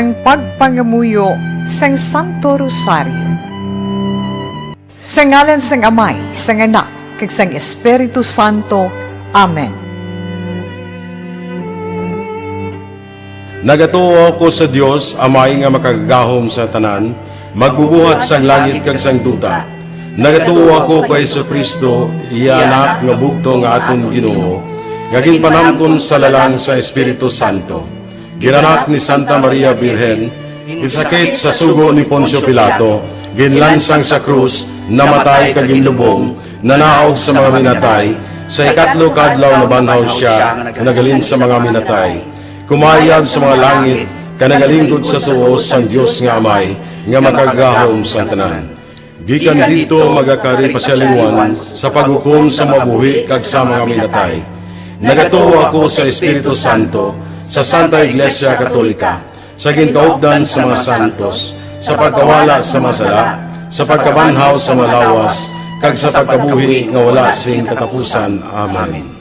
ang pagpangamuyo sang Santo Rosario. Sa ngalan sang Amay, sang Anak, kag sang Espiritu Santo. Amen. Nagatuo ako sa Dios, Amay nga makagagahom sa tanan, magbubuhat sang langit kag sang duta. Nagatuo ako kay Jesucristo, iya anak nga bugto nga aton Ginoo, nga ginpanamkon sa lalang sa Espiritu Santo. Ginanak ni Santa Maria Birhen, isakit sa sugo ni Poncio Pilato, ginlansang sa krus, namatay kag ginlubong, nanaog sa mga minatay, sa ikatlo kadlaw nabanhaw siya, nagalin sa mga minatay. Kumayab sa mga langit, kanagalingkod sa tuos sang Dios nga Amay, nga magagahom sa tanan. Gikan dito magakari pasyaliwan sa paghukom sa mabuhi kag sa mga minatay. Nagatuo ako sa Espiritu Santo, sa Santa Iglesia Katolika, sa ginkaugdan sa mga santos, sa pagkawala sa masala, sa pagkabanhaw sa malawas, kag sa pagkabuhi nga wala sing katapusan. Amen.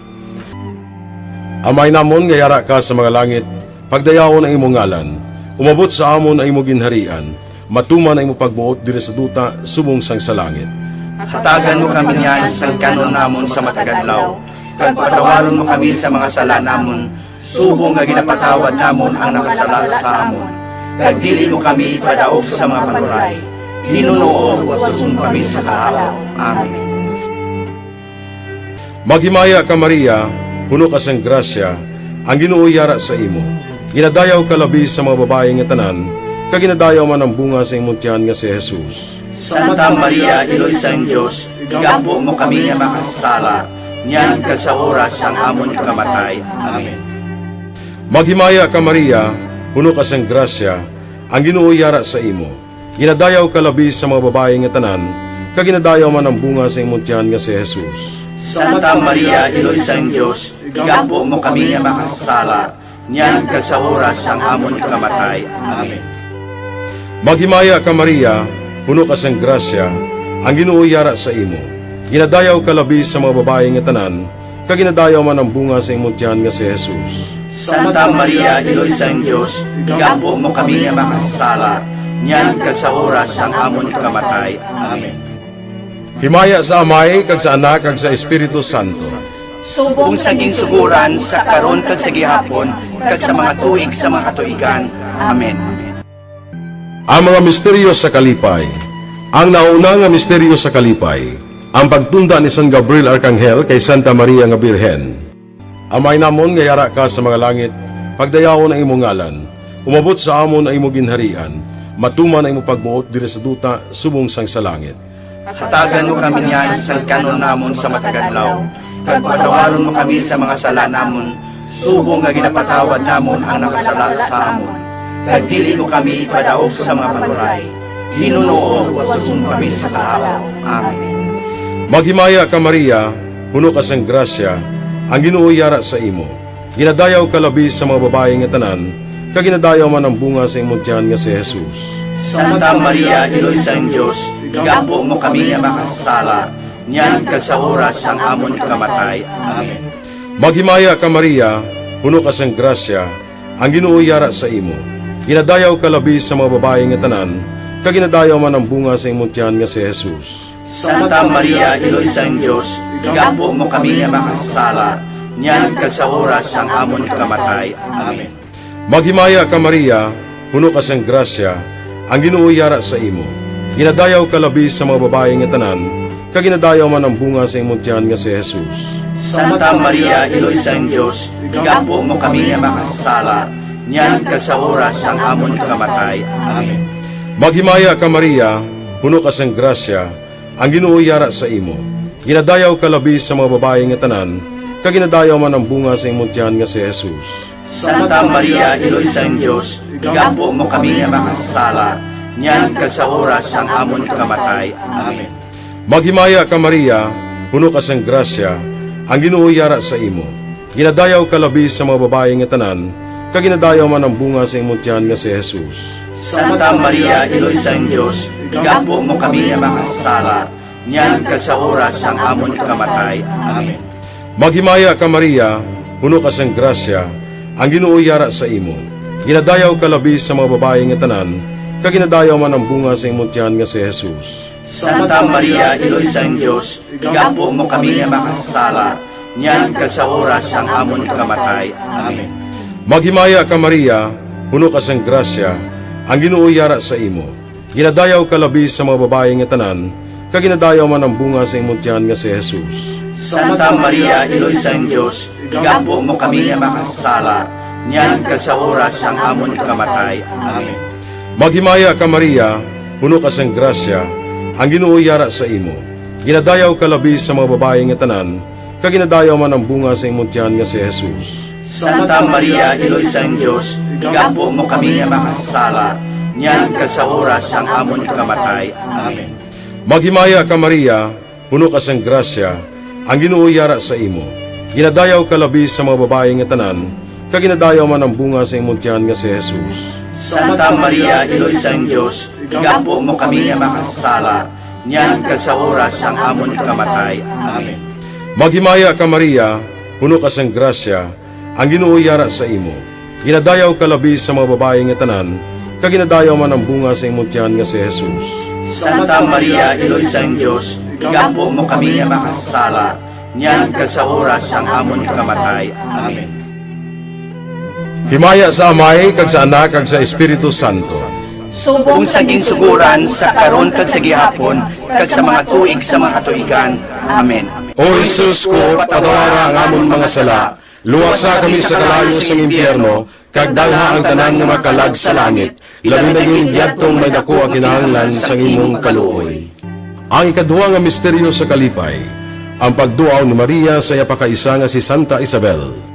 Amay namon nga yara ka sa mga langit, pagdayawon ang imong ngalan, umabot sa amon ang imong ginharian, matuman ang imong pagbuot diri sa duta subong sang sa langit. Hatagan mo kami niyan sang kanon namon sa matagadlaw, kag patawaron mo kami sa mga sala namon, subong nga ginapatawad namon ang nakasala sa amon. Kag dili mo kami padaog sa mga panuray, hinunoo at tusong kami sa kaalaw. Amen. Maghimaya ka Maria, puno ka sang grasya, ang Ginoo yara sa imo. Ginadayaw ka labi sa mga babae nga tanan, kag ginadayaw man ang bunga sa imong tiyan nga si Jesus. Santa Maria, Iloy sang Diyos, igampo mo kami nga makasala, niyan kag sa oras sang amon ikamatay. Amen. Maghimaya ka Maria, puno ka sang grasya, ang Ginoo yara sa imo. Ginadayaw ka labi sa mga babae nga tanan, kag ginadayaw man ang bunga sa imong tiyan nga si Jesus. Santa Maria, Iloy sang Diyos, igampo mo kami nga makasala, niyan kag sa oras sang amon ikamatay. Amen. Maghimaya ka Maria, puno ka sang grasya, ang Ginoo yara sa imo. Ginadayaw ka labi sa mga babae nga tanan, kag ginadayaw man ang bunga sa imong tiyan nga si Jesus. Santa Maria, Iloy sang Diyos, igampo mo kami nga makasala, niyan kag sa oras sang amon ikamatay. Amen. Himaya sa Amay, kag sa Anak, kag sa Espiritu Santo. Kung saging suguran sa karon kag sa gihapon, kag sa mga tuig sa mga katuigan. Amen. Ang mga misteryo sa kalipay. Ang nauna nga misteryo sa kalipay, ang pagtunda ni San Gabriel Arkanghel kay Santa Maria nga Birhen. Amay namon nga yara ka sa mga langit, pagdayawon ang imong ngalan, umabot sa amon ang imong ginharian, matuman ang imong pagbuot diri sa duta subong sang sa langit. Hatagan mo kami niyan sa kanon namon sa matagadlaw, kag patawaron mo kami sa mga sala namon, subong nga ginapatawad namon ang nakasala sa amon. Kag dili mo kami padaog sa mga panuray, hinunoo at tusong kami sa kaalaw. Amen. Maghimaya ka Maria, puno ka sang grasya, ang Ginoo yara sa imo. Ginadayaw ka labi sa mga babae nga tanan, kag ginadayaw man ang bunga sa imong tiyan nga si Jesus. Santa Maria, Iloy sang Diyos, igampo mo kami nga makasala, niyan kag sa oras sang amon ikamatay. Amen. Maghimaya ka Maria, puno ka sang grasya, ang Ginoo yara sa imo. Ginadayaw ka labi sa mga babae nga tanan, kag ginadayaw man ang bunga sa imong tiyan nga si Jesus. Santa Maria, Iloy sang Diyos, igampo mo kami nga makasala, niyan kag sa oras sang amon ikamatay. Amen. Maghimaya ka Maria, puno ka sang grasya, ang Ginoo yara sa imo. Ginadayaw ka labi sa mga babae nga tanan, kag ginadayaw man ang bunga sa imong tiyan nga si Jesus. Santa Maria, Iloy sang Diyos, igampo mo kami nga makasala, niyan kag sa oras sang amon ikamatay. Amen. Maghimaya ka Maria, puno ka sang grasya, ang Ginoo yara sa imo. Ginadayaw ka labi sa mga babae nga tanan, kag ginadayaw man ang bunga sa imong tiyan nga si Jesus. Santa Maria, Iloy sang Diyos, igampo mo kami nga makasala, niyan kag sa oras sang amon ikamatay. Amen. Maghimaya ka Maria, puno ka sang grasya, ang Ginoo yara sa imo. Ginadayaw ka labi sa mga babae nga tanan, kag ginadayaw man ang bunga sa imong tiyan nga si Jesus. Santa Maria, Iloy sang Diyos, igampo mo kami nga makasala, niyan kag sa oras sang amon ikamatay. Amen. Maghimaya ka Maria, puno ka sang grasya, ang Ginoo yara sa imo. Ginadayaw ka labi sa mga babae nga tanan, kag ginadayaw man ang bunga sa imong tiyan nga si Jesus. Santa Maria, Iloy sang Dios, igampo mo kami nga makasala, niyan kag sa oras sang amon ikamatay. Amen. Maghimaya ka Maria, puno ka sang grasya, ang Ginoo yara sa imo. Ginadayaw ka labi sa mga babae nga tanan, kag ginadayaw man ang bunga sa imong tiyan nga si Jesus. Santa Maria, Iloy sang Dios, igampo mo kami nga makasala, niyan kag sa oras sang amon ikamatay. Amen. Maghimaya ka Maria, puno ka sang grasya, ang Ginoo yara sa imo. Ginadayaw ka labi sa mga babae nga tanan, kag ginadayaw man ang bunga sa imong tiyan nga si Jesus. Santa Maria, Iloy sang Dios, igampo mo kami nga makasala, niyan kag sa oras sang amon ikamatay. Amen. Maghimaya ka Maria, puno ka sang grasya, ang Ginoo yara sa imo. Ginadayaw ka labi sa mga babae nga tanan, kag ginadayaw man ang bunga sa imong tiyan nga si Jesus. Santa Maria, Iloy sang Dios, igampo mo kami nga makasala, niyan kag sa oras sang amon ikamatay. Amen. Maghimaya ka Maria, puno ka sang grasya, ang Ginoo yara sa imo. Ginadayaw ka labi sa mga babae nga tanan, kag ginadayaw man ang bunga sa imong tiyan nga si Jesus. Santa Maria, Iloy sang Dios, igampo mo kami nga makasala, niyan kag sa oras sang amon ikamatay. Amen. Himaya sa Amay, kag sa Anak, kag sa Espiritu Santo. Kung saging suguran sa karon kag sa gihapon, kag sa mga tuig sa mga katuigan. Amen. O Jesus ko, patawara ang amon mga sala, luwasa kami sa kalayo sa impyerno, kag dalha ang tanan nga makalag sa langit, labi na yung diyadtong may dako ang kinahanglan sa imong kaluoy. Ang ikaduha nga misteryo sa kalipay, ang pagduaw ni Maria sa yapakaisa nga si Santa Isabel.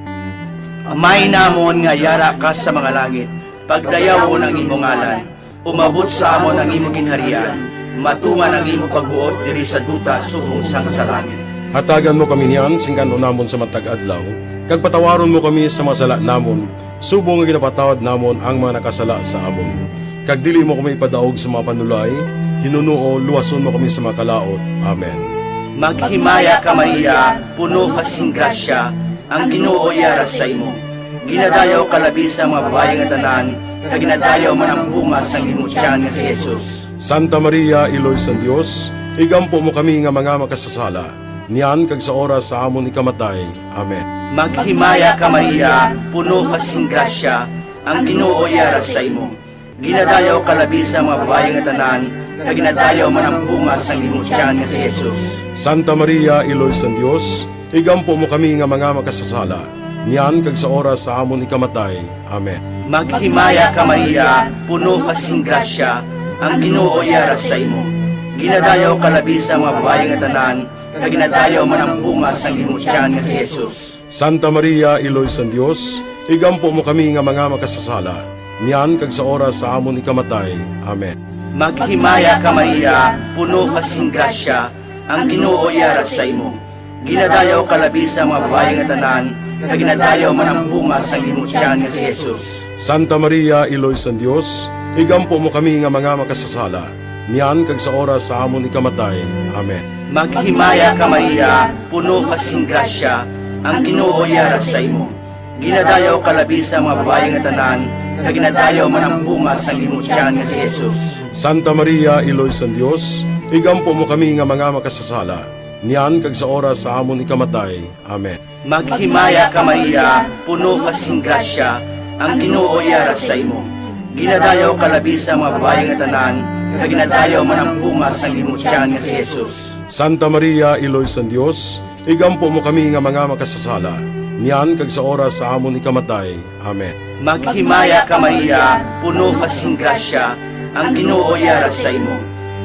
Amay namon nga yara ka sa mga langit, pagdayaw ang imong ngalan, umabot sa amon ang imong ginharian, matungan ang imong pagbuot diri sa duta subong sang sa langit. Hatagan mo kami niyan, singkano namon sa matag adlaw, kag patawaron mo kami sa mga sala namon, subong nga ginapatawad namon ang mga nakasala sa amon. Kag dili mo kami ipadaog sa mga panulay, hinunuo, luwason mo kami sa mga kalaot. Amen. Maghimaya ka Maria, puno ka sing grasya, ang Ginoo yara sa imo. Ginadayaw ka labi sa mga babae nga tanan, kag ginadayaw man ang bunga sang imong tiyan nga si Jesus. Santa Maria, Iloy sang Dios, igampo mo kami nga mga makasasala, niyan kag sa oras sa amon ikamatay. Amen. Maghimaya ka Maria, puno ka sing grasya, ang Ginoo yara sa imo. Ginadayaw ka labi sa mga babae nga tanan, kag ginadayaw man ang bunga sang imong tiyan nga si Jesus. Santa Maria, Iloy sang Dios, igampo mo kami nga mga makasasala, niyan kag sa oras sa amon ikamatay. Amen. Maghimaya ka Maria, puno ka sing grasya, ang Ginoo yara sa imo. Ginadayaw ka labi sa mga babae nga tanan, kag ginadayaw man ang bunga sang imong tiyan nga si Jesus. Santa Maria, Iloy sang Dios, igampo mo kami nga mga makasasala, niyan kag sa oras sa amon ikamatay. Amen. Maghimaya ka Maria, puno ka sing grasya, ang Ginoo yara sa imo. Ginadayaw ka labi sa mga babae nga tanan, kag ginadayaw man ang bunga sang imong tiyan nga si Jesus. Santa Maria, Iloy sang Dios, igampo mo kami nga mga makasasala, niyan kag sa oras sa amon ikamatay. Amen. Maghimaya ka Maria, puno ka sing grasya, ang Ginoo yara sa imo. Ginadayaw ka labi sa mga babae nga tanan, kag ginadayaw man ang bunga sang imong tiyan nga si Jesus. Santa Maria, Iloy sang Dios, igampo mo kami nga mga makasasala, niyan kag sa oras sa amon ikamatay. Amen. Maghimaya ka Maria, puno ka sing grasya, ang Ginoo yara sa imo. Ginadayaw ka labi sa mga babae nga tanan, kag ginadayaw man ang bunga sang imong tiyan nga si Jesus. Santa Maria, Iloy sang Dios, igampo mo kami nga mga makasasala, niyan kag sa oras sa amon ikamatay. Amen. Maghimaya ka Maria, puno ka sing grasya, ang Ginoo yara sa imo.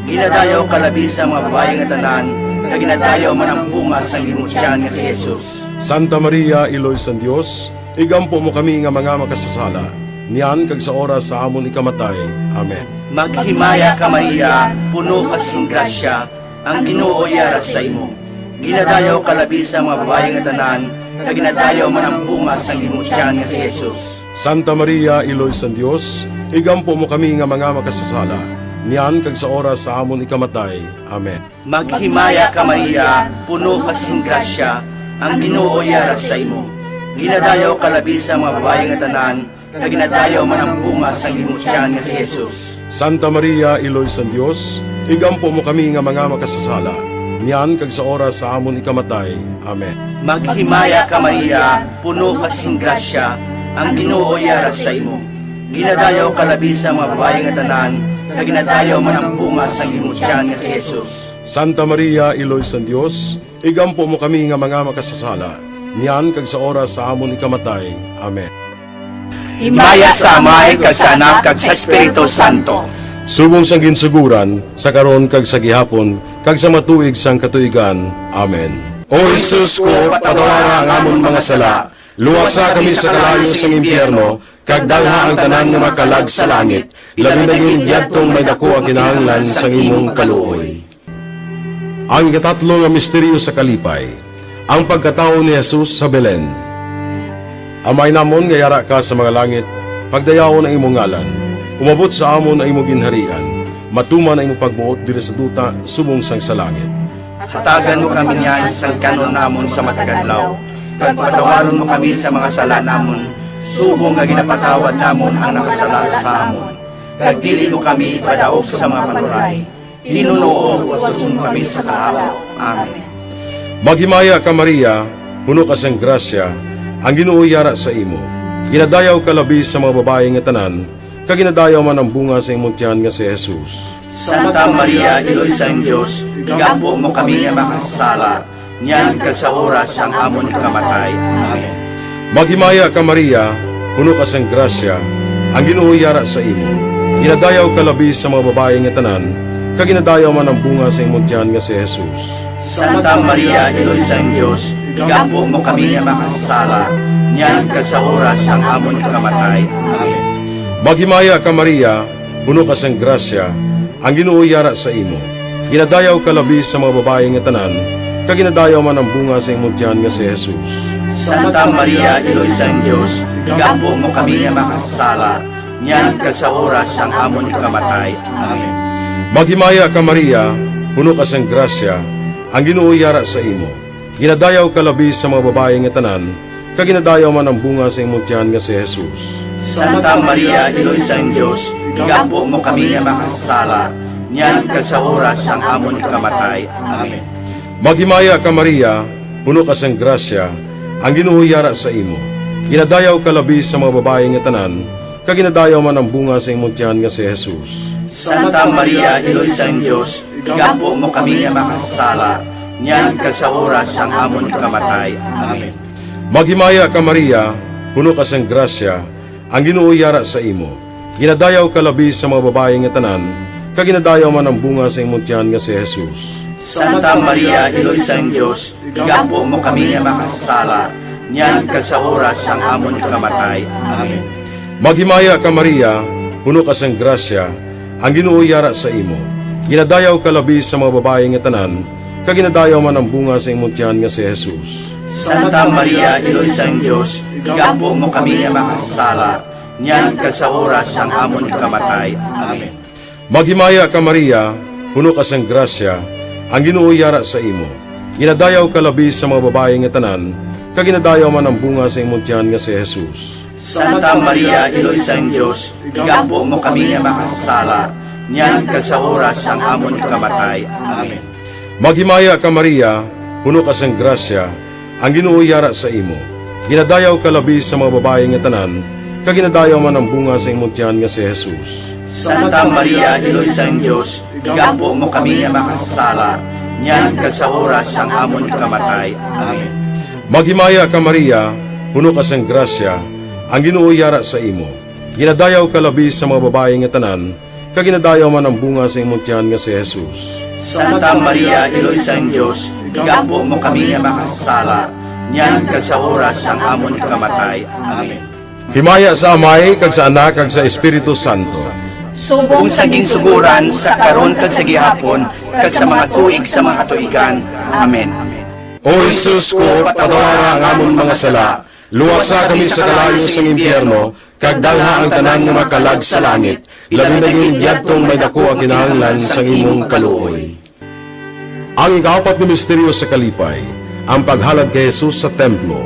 Ginadayaw ka labi sa mga babae nga tanan, kag ginadayaw man ang bunga sang imong tiyan nga si Jesus. Santa Maria, Iloy sang Dios, igampo mo kami nga mga makasasala, niyan kag sa oras sa amon ikamatay. Amen. Maghimaya ka Maria, puno ka sing grasya, ang Ginoo yara sa imo. Ginadayaw ka labi sa mga babae nga tanan, kag ginadayaw man ang bunga sang imong tiyan nga si Jesus. Santa Maria, Iloy sang Dios, igampo mo kami nga mga makasasala, niyan kag sa oras sa amon ikamatay. Amen. Maghimaya ka Maria, puno ka sing grasya, ang Ginoo yara sa imo. Ginadayaw ka labi sa mga babae nga tanan, kag ginadayaw man ang bunga sa imong tiyan nga si Jesus. Santa Maria, Iloy sa Dios, igampo mo kami nga mga makasasala, niyan kag sa oras sa amon ikamatay. Amen. Maghimaya ka Maria, puno ka sing grasya, ang Ginoo yara sa imo. Ginadayaw ka labi sa mga babae nga tanan, kag ginadayaw man ang bunga sa imong tiyan nga si Jesus. Santa Maria, Iloy sa Dios, igampo mo kami nga mga makasasala, niyan kag sa oras sa amon ikamatay. Amen. Himaya sa Amay, kag sa Anak, kag sa Espiritu Santo. Subong sang ginsuguran, sa karon kag sa gihapon, kag sa matuig sang katuigan. Amen. O Jesus ko, patawara ang amon mga sala, luwasa kami sa kalayo sang impyerno, kag dalha ang tanan nga makalag sa langit, labi na yung diyadtong may dako ang kinahanglan sang imong kaluoy. Ang ikatatlo nga misteryo sa kalipay, ang pagkatao ni Jesus sa Belen. Amay namon nga yara ka sa mga langit, pagdayawon ang imong ngalan, umabot sa amon ang imong ginharian, matuman ang imong pagbuot diri sa duta, subong sang sa langit. Hatagan mo kami niyan sa kanon namon sa matagadlaw, kag patawaron mo kami sa mga sala namon, subong nga ginapatawad namon ang nakasala sa amon. Kag dili mo kami padaog sa mga panuray, hinunoo at mo kami sa kahawa. Amen. Maghimaya ka Maria, puno ka sang grasya, ang Ginoo yara sa imo. Ginadayaw ka labi sa mga babae nga tanan, kag ginadayaw man ang bunga sa imong tiyan nga si Jesus. Santa Maria, Iloy sa Diyos, igampo mo kami nga makasala, niyan kag sa oras ang amon ikamatay. Amen. Maghimaya ka Maria, puno ka sang grasya, ang Ginoo yara sa imo. Ginadayaw ka labi sa mga babae nga tanan, kag ginadayaw man ang bunga sa imong tiyan nga si Jesus. Santa Maria, Iloy sa Diyos, igampo mo kami nga makasala, niyan kag sa oras ang amon ikamatay. Amen. Maghimaya ka Maria, puno ka sang grasya, ang Ginoo yara sa imo. Ginadayaw ka labi sa mga babae nga tanan, kag ginadayaw man ang bunga sa imong tiyan nga si Jesus. Santa Maria, Iloy sa Diyos, igampo mo kami nga makasala, niyan kag sa oras ang amon ikamatay. Amen. Maghimaya ka Maria, puno ka sang grasya, ang Ginoo yara sa imo. Ginadayaw ka labi sa mga babae nga tanan, kag ginadayaw man ang bunga sa imong tiyan nga si Jesus. Santa Maria, Iloy sa Diyos, igampo mo kami nga makasala, niyan kag sa oras ang amon ikamatay. Amen. Maghimaya ka Maria, puno ka sang grasya, ang Ginoo yara sa imo. Ginadayaw ka labi sa mga babae nga tanan, kag ginadayaw man ang bunga sa imong tiyan nga si Jesus. Santa Maria, Iloy sa Diyos, igampo mo kami nga makasala, niyan kag sa oras ang amon ikamatay. Amen. Maghimaya ka Maria, puno ka sang grasya, ang Ginoo yara sa imo. Ginadayaw ka labi sa mga babae nga tanan, kag ginadayaw man ang bunga sa imong tiyan nga si Jesus. Santa Maria, Iloy sa Diyos, igampo mo kami nga makasala, niyan kag sa oras ang amon ikamatay. Amen. Maghimaya ka Maria, puno ka sang grasya, ang Ginoo yara sa imo. Ginadayaw ka labi sa mga babae nga tanan, kag ginadayaw man ang bunga sa imong tiyan nga si Jesus. Santa Maria, Iloy sa Diyos, igampo mo kami nga makasala, niyan kag sa oras ang amon ikamatay. Amen. Maghimaya ka Maria, puno ka sang grasya, ang Ginoo yara sa imo. Ginadayaw ka labi sa mga babae nga tanan, kag ginadayaw man ang bunga sa imong tiyan nga si Jesus. Santa Maria, Iloy sa Diyos, igampo mo kami nga makasala, niyan kag sa oras ang amon ikamatay. Amen. Maghimaya ka Maria, puno ka sang grasya, ang Ginoo yara sa imo. Ginadayaw ka labi sa mga babae nga tanan, kag ginadayaw man ang bunga sa imong tiyan nga si Jesus. Santa Maria, Iloy sa Diyos, igampo mo kami nga makasala, niyan kag sa oras ang amon ikamatay. Amen. Maghimaya ka Maria, puno ka sang grasya, ang Ginoo yara sa imo. Ginadayaw ka labi sa mga babae nga tanan, kag ginadayaw man ang bunga sa imong tiyan nga si Jesus. Santa Maria, Iloy sa Diyos, igampo mo kami nga makasala, niyan kag sa oras ang amon ikamatay. Amen. Himaya sa Amay, kag sa Anak, kag sa Espiritu Santo. Kung saging suguran sa karon kag sa gihapon, kag sa mga tuig sa mga katuigan. Amen. O Jesus ko, patawara ang amon mga sala, luwasa kami sa kalayo sa impyerno, kag dalha ang tanan nga makalag sa langit, labi na yung diyadtong may dako ang kinahanglan sa imong kaluoy. Ang ikapat na misteryo sa kalipay, ang paghalad kay Jesus sa templo.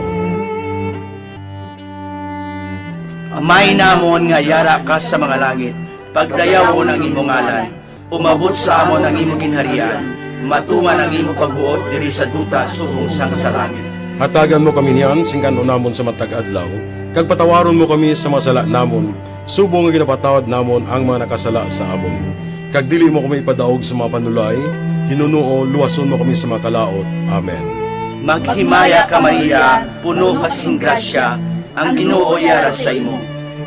Amay namon nga yara ka sa mga langit, pagdayaw ng imong ngalan, umabot sa amon ang imong ginharian, matuman ang imong pagbuot diri sa duta subong sang sa langit. Hatagan mo kami niyan, singkan namon sa matag adlaw, kag patawaron mo kami sa mga sala namon, subong nga ginapatawad namon ang mga nakasala sa amon. Kag dili mo kami ipadaog sa mga panulay, hinunuo, luwason mo kami sa mga kalaot. Amen. Maghimaya ka Maria, puno kasing grasya, ang Ginoo yara sa imo.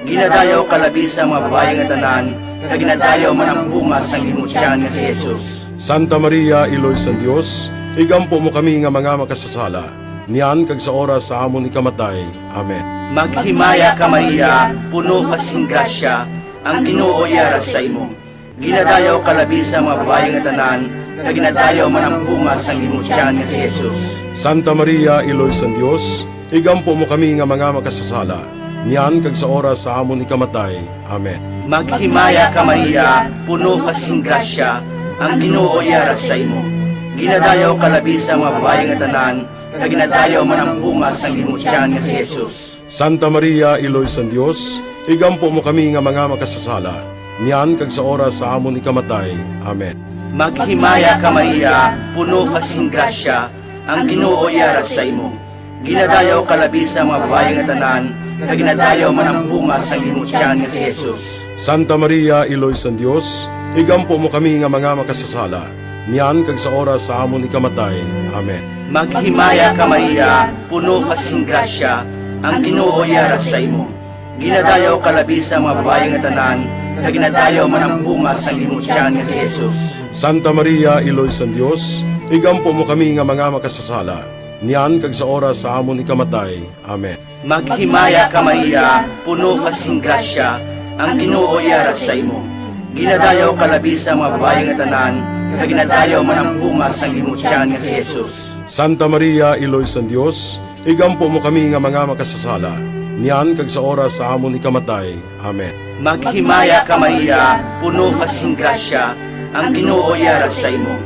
Ginadayaw ka labi sa mga babae nga tanan, kag ginadayaw man ang bunga sang imong tiyan nga si Jesus. Santa Maria, Iloy sa Dios, igampo mo kami nga mga makasasala, niyan kag sa oras sa amon ikamatay. Amen. Maghimaya ka Maria, puno kasing grasya, ang Ginoo yara sa imo. Ginadayaw ka labi sa mga babae nga tanan, kag ginadayaw man ang bunga sang imong tiyan nga si Jesus. Santa Maria, Iloy sa Dios, igampo mo kami nga mga makasasala, niyan kag sa oras sa amon ikamatay. Amen. Maghimaya ka Maria, puno kasing grasya, ang Ginoo yara sa imo. Ginadayaw ka labi sa mga babae nga tanan, kag ginadayaw man ang bunga sang imong tiyan nga si Jesus. Santa Maria, Iloy sa Dios, igampo mo kami nga mga makasasala, niyan kag sa oras sa amon ikamatay. Amen. Maghimaya ka Maria, puno kasing grasya, ang Ginoo yara sa imo. Ginadayaw ka labi sa mga babae nga tanan, kag ginadayaw man ang bunga sang imong tiyan nga si Jesus. Santa Maria, Iloy sa Dios, igampo mo kami nga mga makasasala, niyan kag sa oras sa amon ikamatay. Amen. Maghimaya ka Maria, puno kasing grasya, ang Ginoo yara sa imo. Ginadayaw ka labi sa mga babae nga tanan, kag ginadayaw man ang bunga sang imong tiyan nga si Jesus. Santa Maria, Iloy sa Dios, igampo mo kami nga mga makasasala, niyan kag sa oras sa amon ikamatay. Amen. Maghimaya ka Maria, puno kasing grasya, ang Ginoo yara sa imo. Ginadayaw ka labi sa mga babae nga tanan, kag ginadayaw man ang bunga sang imong tiyan nga si Jesus. Santa Maria, Iloy sa Dios, igampo mo kami nga mga makasasala, niyan kag sa oras sa amon ikamatay. Amen. Maghimaya ka Maria, puno kasing grasya, ang Ginoo yara sa imo.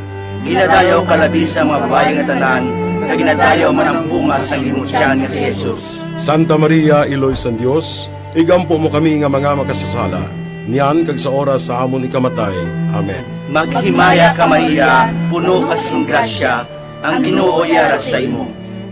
Ginadayaw ka labi sa mga babae nga tanan, kag ginadayaw man ang bunga sang imong tiyan nga si Jesus. Santa Maria, Iloy sa Dios, igampo mo kami nga mga makasasala, niyan kag sa oras sa amon ikamatay. Amen. Maghimaya ka Maria, puno kasing grasya, ang Ginoo yara sa imo.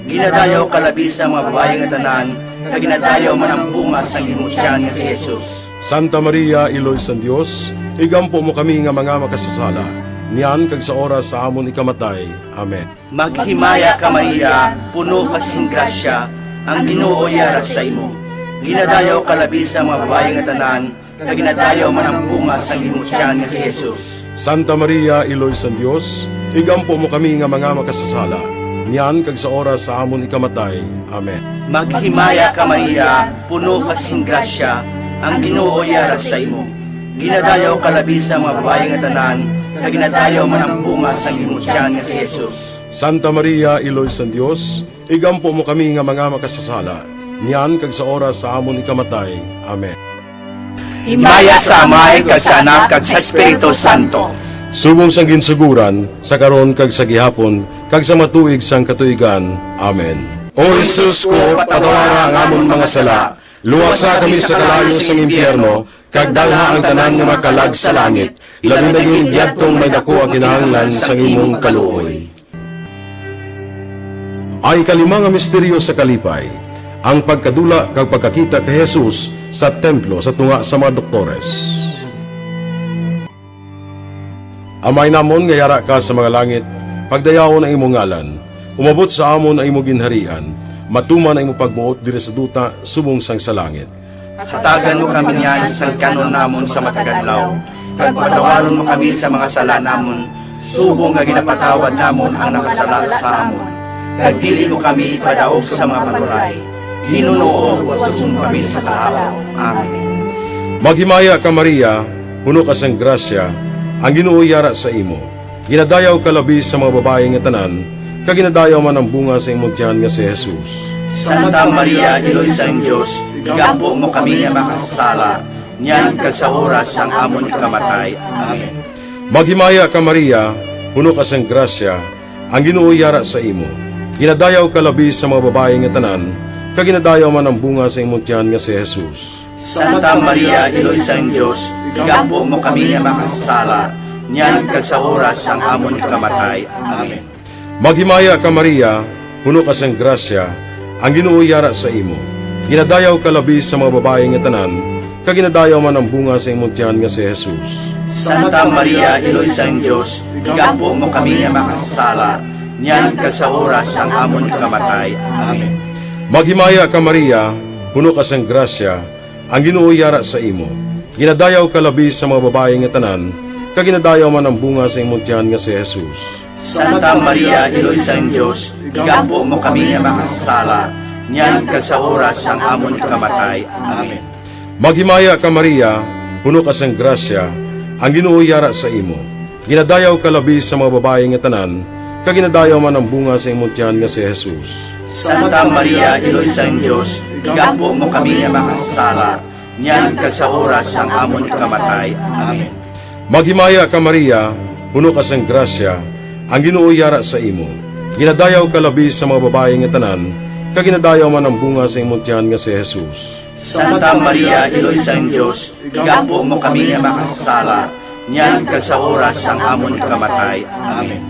Ginadayaw ka labi sa mga babae nga tanan, kag ginadayaw man ang bunga sang imong tiyan nga si Jesus. Santa Maria, Iloy sa Dios, igampo mo kami nga mga makasasala, niyan kag sa oras sa amon ikamatay. Amen. Maghimaya ka Maria, puno kasing grasya, ang Ginoo yara sa imo. Ginadayaw ka labi sa mga babae nga tanan, kag ginadayaw man ang bunga sang imong tiyan nga si Jesus. Santa Maria, Iloy sa Dios, igampo mo kami nga mga makasasala, niyan kag sa oras sa amon ikamatay. Amen. Maghimaya ka Maria, puno kasing grasya, ang Ginoo yara sa imo. Ginadayaw ka labi sa mga babae nga tanan, kag ginadayaw man ang bunga sang imong tiyan nga si Jesus. Santa Maria, Iloy sa Dios, igampo mo kami nga mga makasasala, niyan kag sa oras sa amon ikamatay. Amen. Himaya sa Amay, kag sa Anak, kag sa Espiritu Santo. Subong sang ginsuguran, sa karon kag sa gihapon, kag sa matuig sang katuigan. Amen. O Jesus ko, patawara ang amon mga sala, luwasa kami sa kalayo sang impyerno, kag dalha ang tanan nga makalag sa langit, labi na yung diyadtong may dako ang kinahanglan sang imong kaluoy. Ay kalima nga misteryo sa kalipay, ang pagkadula kag pagkakita kay Jesus sa templo sa tunga sa mga doktores. Amay namon nga yara ka sa mga langit, pagdayawon ang imong ngalan, umabot sa amon ang imong ginharian, matuman ang imong pagbuot diri sa duta subong sang sa langit. Hatagan mo kami niyan sa kanon namon sa matagadlaw, kag patawaron mo kami sa mga sala namon, subong nga ginapatawad namon ang nakasala sa amon. Kag dili mo kami ipadaog sa mga panulay, hinunuo watuson kami sa kalaw. Amen. Maghimaya ka Maria, puno ka sang grasya, ang Ginoo yara sa imo. Ginadayaw ka labi sa mga babae nga tanan, kag ginadayaw man ang bunga sa imong tiyan nga si Jesus. Santa Maria, Iloy sa Diyos, igampo mo kami nga makasala, niyan kag sa oras sang amon ikamatay. Amen. Maghimaya ka Maria, puno ka sang grasya, ang Ginoo yara sa imo. Ginadayaw ka labi sa mga babae nga tanan, kag ginadayaw man ang bunga sa imong tiyan nga si Jesus. Santa Maria, Iloy sang Diyos, igampo mo kami nga makasala, niyan kag sa oras ang amon ikamatay. Amen. Maghimaya ka Maria, puno ka sang grasya, ang Ginoo yara sa imo. Ginadayaw ka labi sa mga babae nga tanan, kag ginadayaw man ang bunga sa imong tiyan nga si Jesus. Santa Maria, Iloy sang Diyos, igampo mo kami nga makasala, niyan kag sa oras ang amon ikamatay. Amen. Maghimaya ka Maria, puno ka sang grasya, ang Ginoo yara sa imo. Ginadayaw ka labi sa mga babae nga tanan, kag ginadayaw man ang bunga sa imong tiyan nga si Jesus. Santa Maria, Iloy sang Diyos, igampo mo kami nga makasala, niyan kag sa oras ang amon ikamatay. Amen. Maghimaya ka Maria, puno ka sang grasya, ang Ginoo yara sa imo. Ginadayaw ka labi sa mga babae nga tanan, kag ginadayaw man ang bunga sa imong tiyan nga si Jesus. Santa Maria, Iloy sang Diyos, igampo mo kami nga makasala, niyan kag sa oras ang amon ikamatay. Amen. Maghimaya ka Maria, puno ka sang grasya, ang Ginoo yara sa imo. Ginadayaw ka labi sa mga babae nga tanan, kag ginadayaw man ang bunga sa imong tiyan nga si Jesus. Santa Maria, Iloy sang Diyos, igampo mo kami nga makasala, niyan kag sa oras ang amon ikamatay. Amen.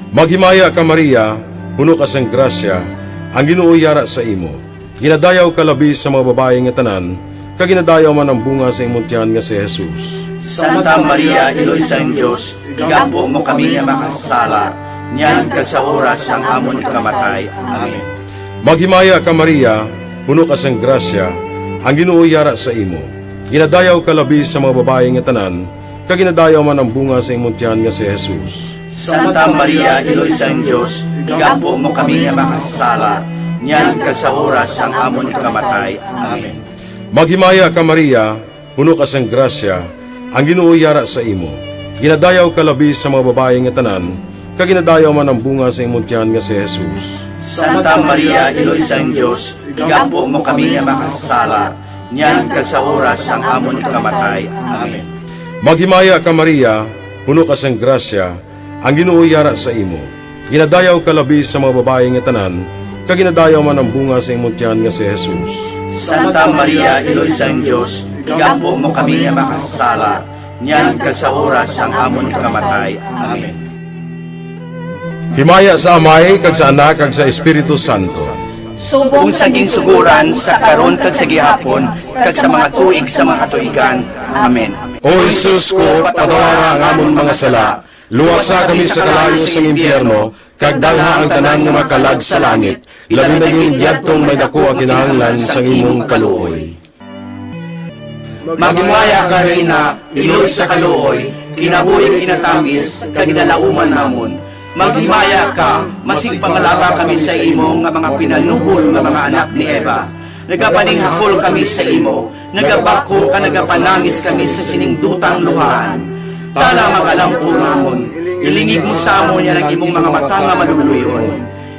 Maghimaya ka Maria, puno ka sang grasya, ang Ginoo yara sa imo. Ginadayaw ka labi sa mga babae nga tanan, kag ginadayaw man ang bunga sa imong tiyan nga si Jesus. Santa Maria, Iloy sang Diyos, igampo mo kami nga makasala, niyan kag sa oras ang amon ikamatay. Amen. Maghimaya ka Maria, puno ka sang grasya, ang Ginoo yara sa imo. Ginadayaw ka labi sa mga babae nga tanan, kag ginadayaw man ang bunga sa imong tiyan nga si Jesus. Santa Maria, Iloy sang Diyos, igampo mo kami nga makasala, niyan kag sa oras ang amon ikamatay. Amen. Maghimaya ka Maria, puno ka sang grasya, ang Ginoo yara sa imo. Ginadayaw ka labi sa mga babae nga tanan, kag ginadayaw man ang bunga sa imong tiyan nga si Jesus. Santa Maria, Iloy sang Diyos, igampo mo kami nga makasala, niyan kag sa oras ang amon ikamatay. Amen. Maghimaya ka Maria, puno ka sang grasya, ang Ginoo yara sa imo. Ginadayaw ka labi sa mga babae nga tanan, kag ginadayaw man ang bunga sa imong tiyan nga si Jesus. Santa Maria, Iloy sang Diyos, igampo mo kami nga makasala, niyan kag sa oras ang amon ikamatay. Amen. Himaya sa Amay, kag sa Anak, kag sa Espiritu Santo. Kung saging suguran sa karon kag sa gihapon, kag sa mga tuig sa mga katuigan. Amen. O Jesus ko, patawara ang amon mga sala, luwasa kami sa kalayo sa impyerno, kag dalha ang tanan nga makalag sa langit, labi na yung diyadtong may dako ang kinahanglan sa imong kaluoy. Magmaya ka Reyna, Iloy sa kaluoy, kinabuhing kinatamis, kag dalauman namon. Magmaya ka, masig pangalaba kami sa imo nga mga pinanubol nga mga anak ni Eva. Nagapaninghakol kami sa imo, nagabako ka nagapanangis kami sa siningdutang luhaan. Tala magalampo namon, ilingig mo sa amon yan ang imong mga mata nga maluluyon.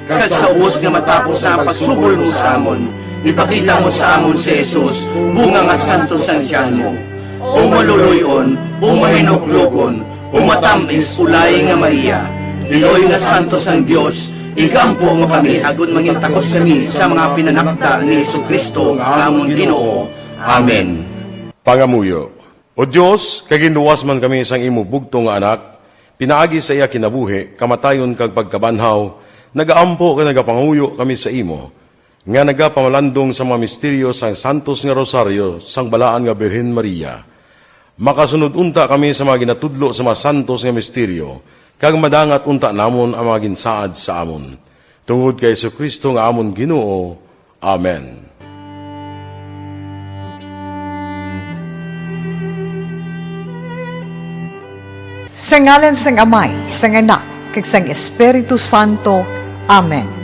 Kag sa ubos nga matapos na ang pagsubol mo sa amon, ipakita mo sa amon si Jesus, bunga nga santo sang tiyan mo. O maluluyon, o mahinuklogon, o matamis ulay nga Maria, Iloy nga santo sang Dios, igampo mo kami agon mangintakos kami sa mga pinanakda ni Jesucristo nga among Ginoo. Amen. Pangamuyo. O Dios, kag ginuwas man kami sang imo bugto nga anak, pinaagi sa iya kinabuhi, kamatayon kag pagkabanhaw, nagaampo kag nagapanguyo kami sa imo, nga nagapamalandong sa mga misteryo sang Santos nga Rosaryo sang balaan nga Birhen Maria. Makasunod unta kami sa mga ginatudlo sa mga santos nga misteryo, kag madangat unta namon ang mga ginsaad sa amon. Tungod kay Jesucristo nga amon Ginoo. Amen. Sa ngalan sang Amay, sang Anak, kag sang Espiritu Santo. Amen.